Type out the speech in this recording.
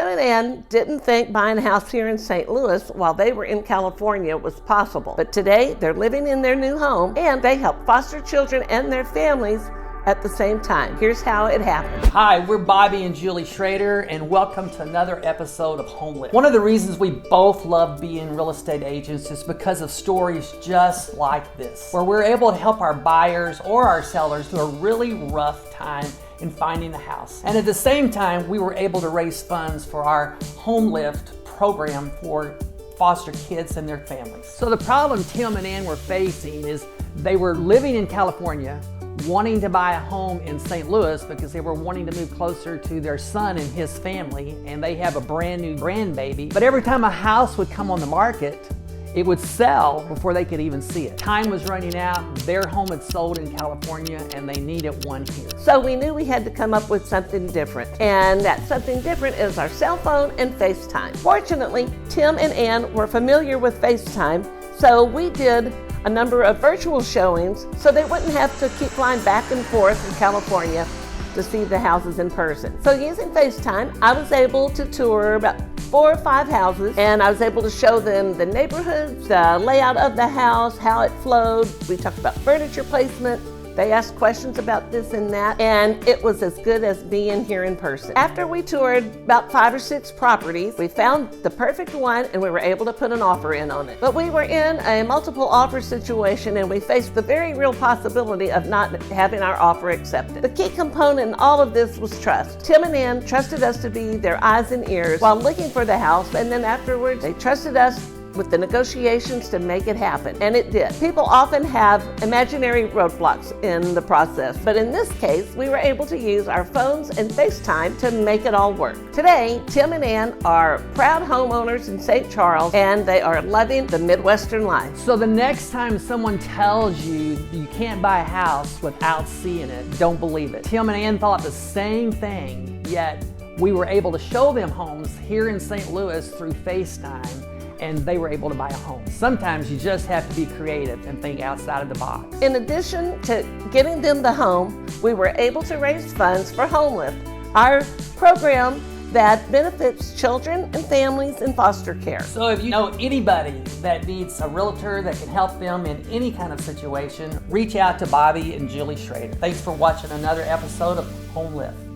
and Ann didn't think buying a house here in St. Louis while they were in California was possible. But today, they're living in their new home and they help foster children and their families at the same time. Here's how it happened. Hi, we're Bobby and Julie Schroeder, and welcome to another episode of HomeLift. One of the reasons we both love being real estate agents is because of stories just like this, where we're able to help our buyers or our sellers through a really rough time in finding a house. And at the same time, we were able to raise funds for our HomeLift program for foster kids and their families. So the problem Tim and Ann were facing is they were living in California, wanting to buy a home in St. Louis because they were wanting to move closer to their son and his family, and they have a brand new grandbaby. But every time a house would come on the market, it would sell before they could even see it. Time was running out, their home had sold in California, and they needed one here. So we knew we had to come up with something different, and that something different is our cell phone and FaceTime. Fortunately, Tim and Ann were familiar with FaceTime, so we did a number of virtual showings so they wouldn't have to keep flying back and forth from California to see the houses in person. So using FaceTime, I was able to tour about 4 or 5 houses, and I was able to show them the neighborhoods, the layout of the house, how it flowed. We talked about furniture placement. They asked questions about this and that, and it was as good as being here in person. After we toured about 5 or 6 properties, we found the perfect one and we were able to put an offer in on it. But we were in a multiple offer situation and we faced the very real possibility of not having our offer accepted. The key component in all of this was trust. Tim and Ann trusted us to be their eyes and ears while looking for the house, and then afterwards they trusted us with the negotiations to make it happen, and it did. People often have imaginary roadblocks in the process, but in this case, we were able to use our phones and FaceTime to make it all work. Today, Tim and Ann are proud homeowners in St. Charles, and they are loving the Midwestern life. So the next time someone tells you you can't buy a house without seeing it, don't believe it. Tim and Ann thought the same thing, yet we were able to show them homes here in St. Louis through FaceTime, and they were able to buy a home. Sometimes you just have to be creative and think outside of the box. In addition to getting them the home, we were able to raise funds for HomeLift, our program that benefits children and families in foster care. So if you know anybody that needs a realtor that can help them in any kind of situation, reach out to Bobby and Julie Schroeder. Thanks for watching another episode of HomeLift.